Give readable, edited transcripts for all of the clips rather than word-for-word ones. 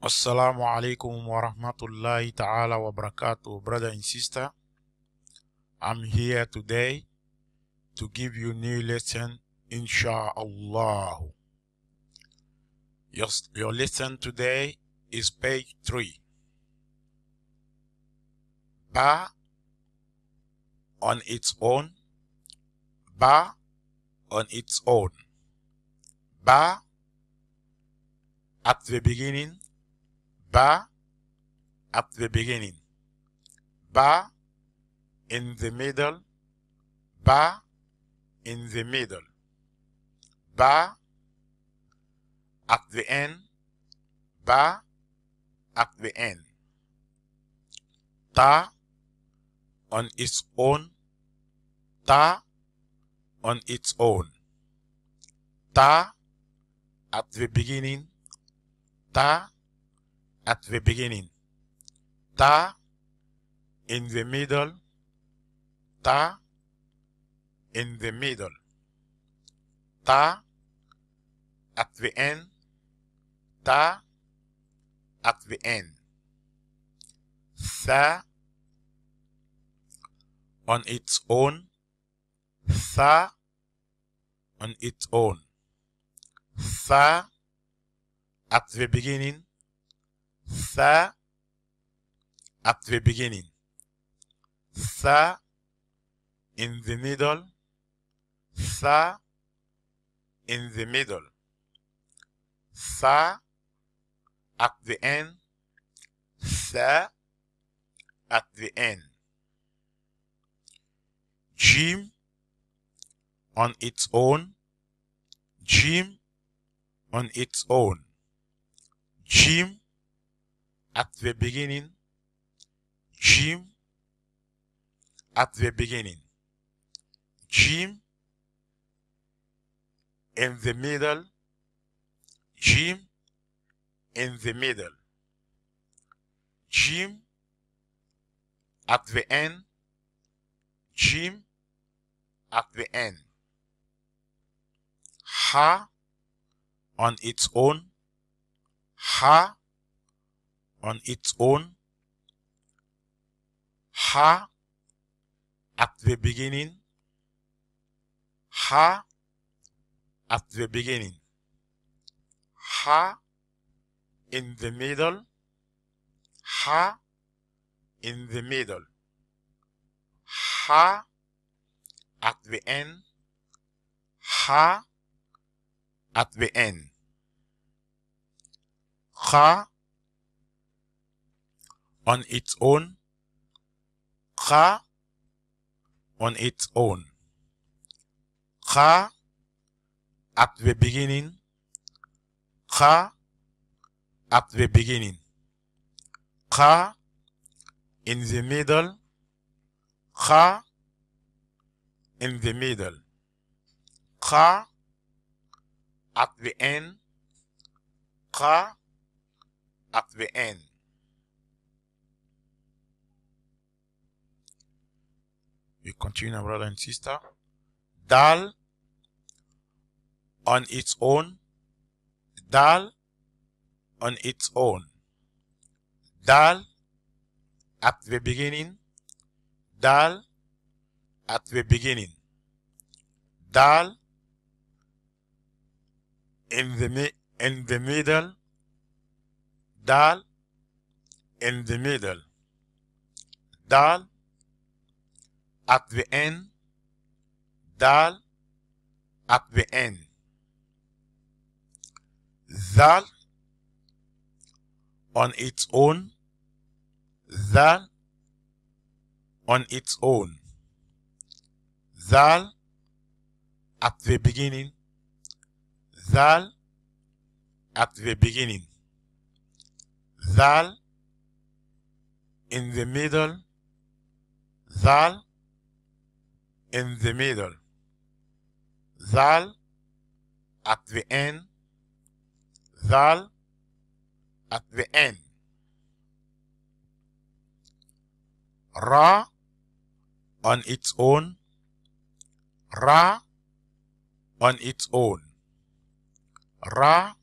Assalamu alaikum wa rahmatullahi ta'ala wa barakatuh, brother and sister. I'm here today to give you new lesson, inshallah. Your lesson today is page 3. Ba on its own. Ba on its own. Ba at the beginning. Ba at the beginning. Ba in the middle. Ba in the middle. Ba at the end. Ba at the end. Ta on its own. Ta on its own. Ta at the beginning. Ta at the beginning. Ta in the middle. Ta in the middle. Ta at the end. Ta at the end. Tha on its own. Tha on its own. Tha at the beginning. Tha at the beginning. Tha in the middle. Tha in the middle. Tha at the end. Tha at the end. Jim on its own. Jim on its own. Jim at the beginning. Jim at the beginning. Jim in the middle. Jim in the middle. Jim at the end. Jim at the end. Ha on its own. Ha on its own. Ha at the beginning. Ha at the beginning. Ha in the middle. Ha in the middle. Ha at the end. Ha at the end. Kha on its own. Kha on its own. Kha at the beginning. Kha at the beginning. Kha in the middle. Kha in the middle. Kha at the end. Kha at the end. We continue, brother and sister. Dal on its own. Dal on its own. Dal at the beginning. Dal at the beginning. Dal in the middle. Dal in the middle. Dal at the end. Dal at the end. Zal on its own. Zal on its own. Zal at the beginning. Zal at the beginning. Zal in the middle. Zal in the middle. Zal at the end. Zal at the end. Ra on its own. Ra on its own. Ra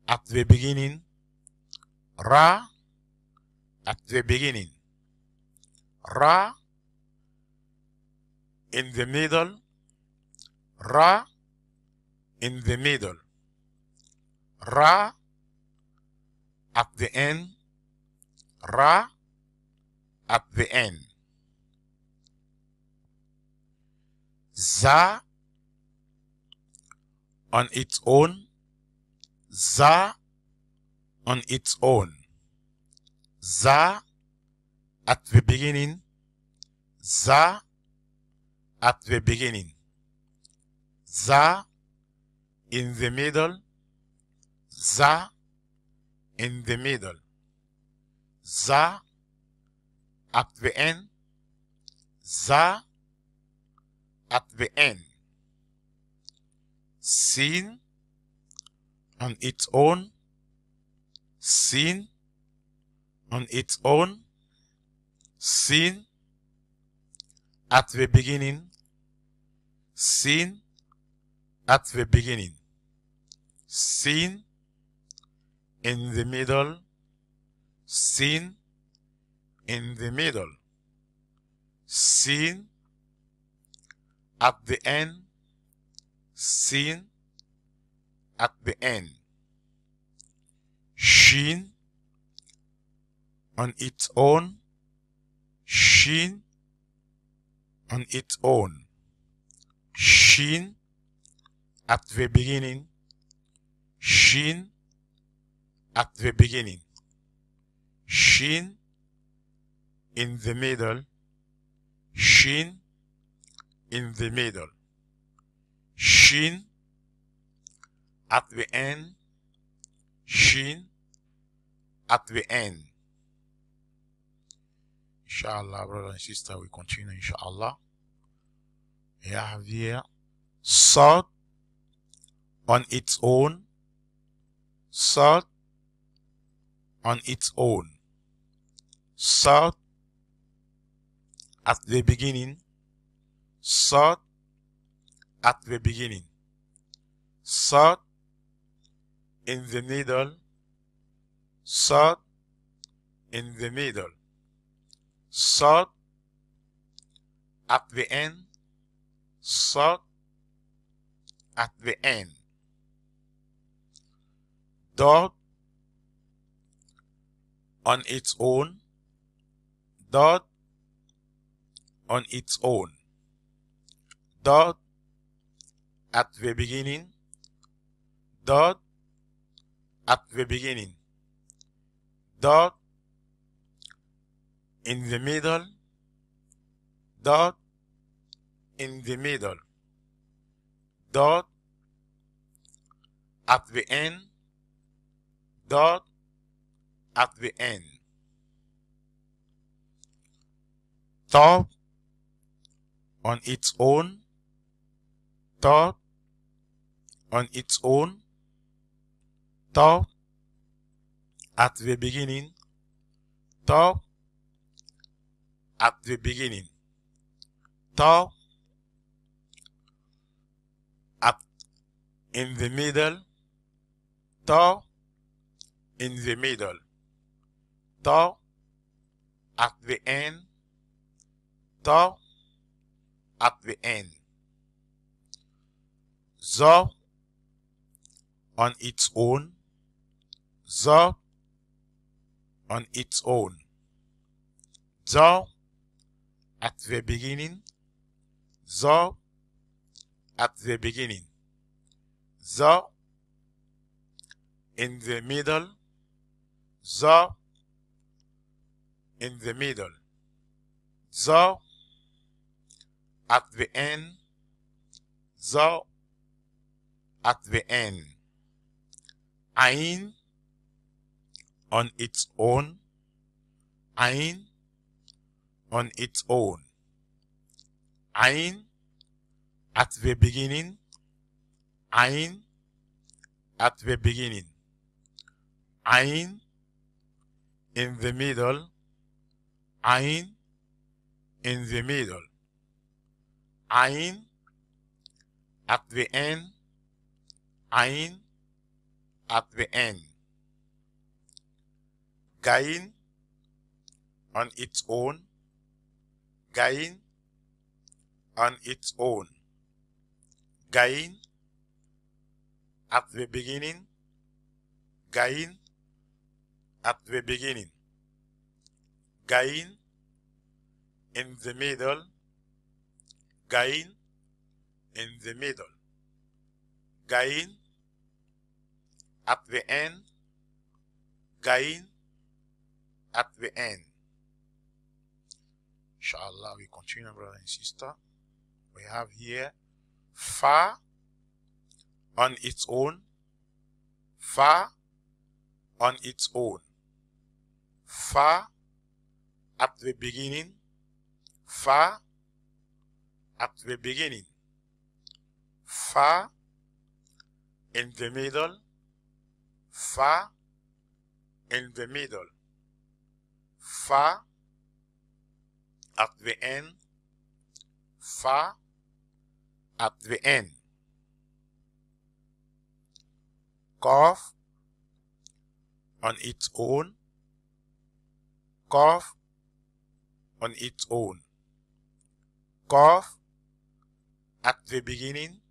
at the beginning. Ra at the beginning. Ra in the middle. Ra in the middle. Ra at the end. Ra at the end. Za on its own. Za on its own. Za at the beginning. Za at the beginning. Za in the middle. Za in the middle. Za at the end. Za at the end. Sin on its own. Sin on its own. Sin at the beginning. Sin at the beginning. Sin in the middle. Sin in the middle. Sin at the end. Sin at the end. Shin on its own. Shin on its own. Shin at the beginning. Shin at the beginning. Shin in the middle. Shin in the middle. Shin at the end. Shin at the end. Inshallah, brother and sister, we continue, inshallah. We have here Sad on its own. Sad on its own. Sad at the beginning. Sad at the beginning. Sad in the middle. Sad in the middle. Sad at the end. Sad at the end. Dot on its own. Dot on its own. Dot at the beginning. Dot at the beginning. Dot in the middle. Dot in the middle. Dot at the end. Dot at the end. Top on its own. Top on its own. Top at the beginning. Top at the beginning. Top at in the middle. Top in the middle. Top at the end. Top at the end. Za on its own. Za on its own. Za at the beginning. Za at the beginning. Za in the middle. Za in the middle. Za at the end. Za at the end. Ain on its own. Ain on its own. Ain at the beginning. Ain at the beginning. Ain in the middle. Ain in the middle. Ain at the end. Ain at the end. Gain on its own. Gain on its own. Gain at the beginning. Gain at the beginning. Gain in the middle. Gain in the middle. Gain at the end. Gain at the end. Inshallah, we continue, brother and sister. We have here fa on its own. Fa on its own. Fa at the beginning. Fa at the beginning. Fa in the middle. Fa in the middle. Fa at the end. Fa at the end. Qaf on its own. Qaf on its own. Qaf at the beginning.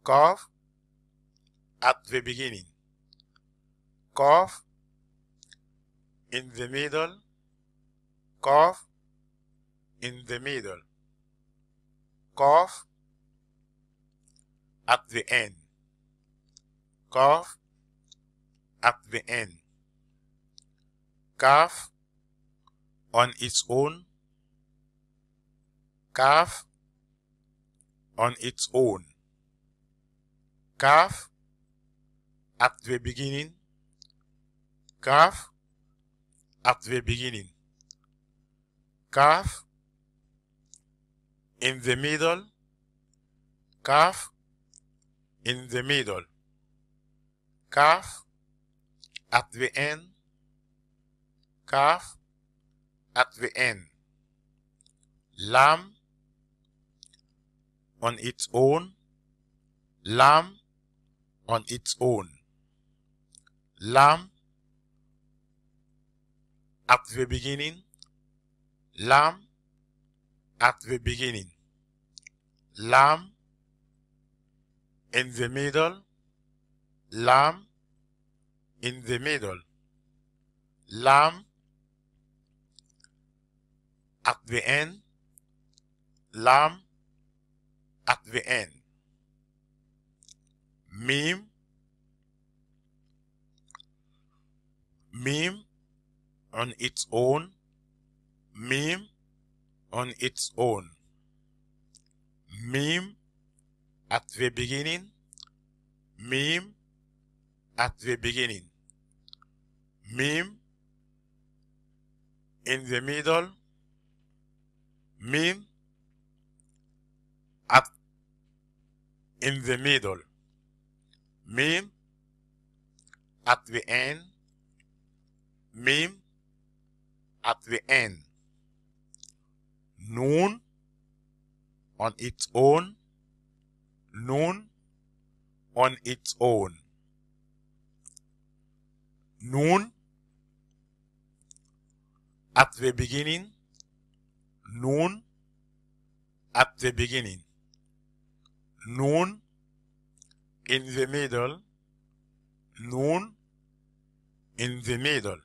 Qaf at the beginning. Qaf in the middle. Qaf in the middle. Qaf at the end. Qaf at the end. Kaf on its own. Kaf on its own. Kaf at the beginning. Kaf at the beginning. Kaf in the middle. Kaf in the middle. Kaf at the end. Kaf at the end. Lam on its own. Lam on its own. Lam at the beginning. Lam at the beginning. Lam in the middle. Lam in the middle. Lam at the end. Lam at the end. Mim. Mim on its own. Mim on its own. Mim at the beginning. Mim at the beginning. Mim in the middle. Mim at in the middle. Mim at the end. Mim at the end. Noon on its own. Noon on its own. Noon at the beginning. Noon at the beginning. Noon in the middle. Noon in the middle.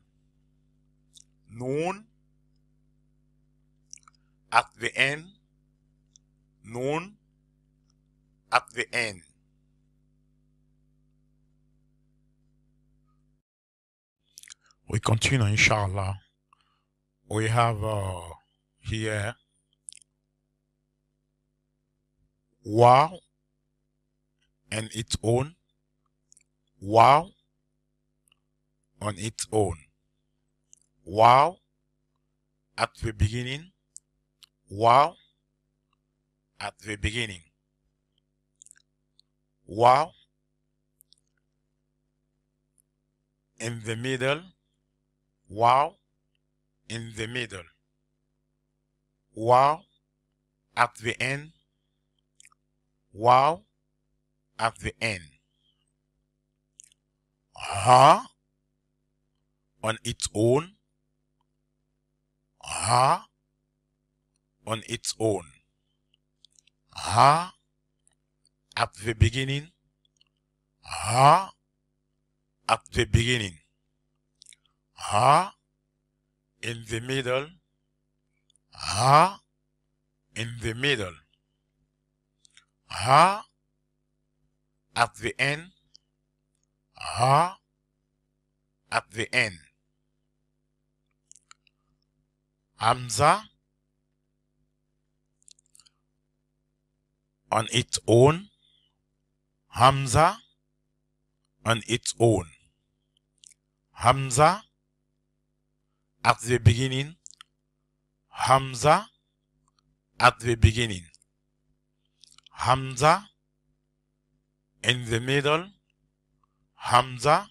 Noon at the end. Noon at the end. We continue, inshallah. We have here wow and its own. Wow on its own. Wow at the beginning. Wow at the beginning. Wow in the middle. Wow in the middle. Wow at the end. Wow at the end. Ha on its own, ha on its own, ha at the beginning, ha at the beginning, ha in the middle, ha in the middle, ha at the end, ha at the end. Hamza on its own, Hamza on its own, Hamza at the beginning, Hamza at the beginning, Hamza in the middle, Hamza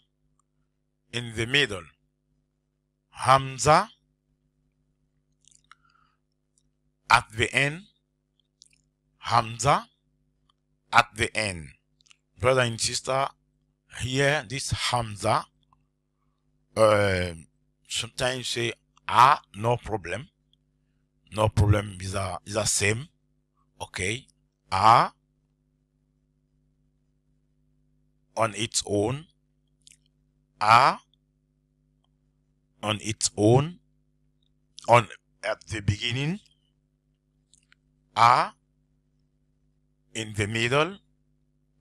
in the middle, Hamza at the end, Hamza at the end. Brother and sister, here this Hamza, sometimes say no problem is the same, okay. On its own, on its own, on at the beginning, in the middle,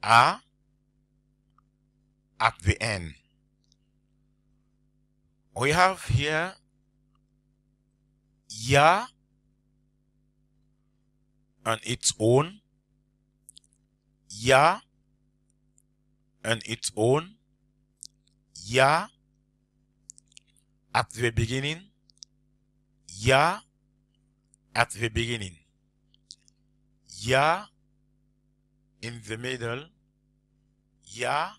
at the end. We have here ya on its own, ya on its own, ya at the beginning, ya at the beginning, ya in the middle, ya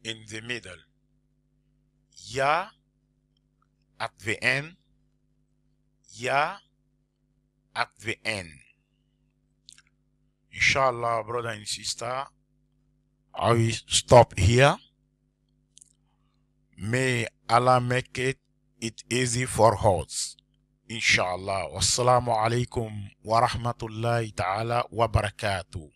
in the middle, ya at the end, ya at the end. Inshallah, brother and sister, I will stop here. May Allah make it easy for us. Inshallah. Wassalamu alaikum wa rahmatullahi ta'ala wa barakatuh.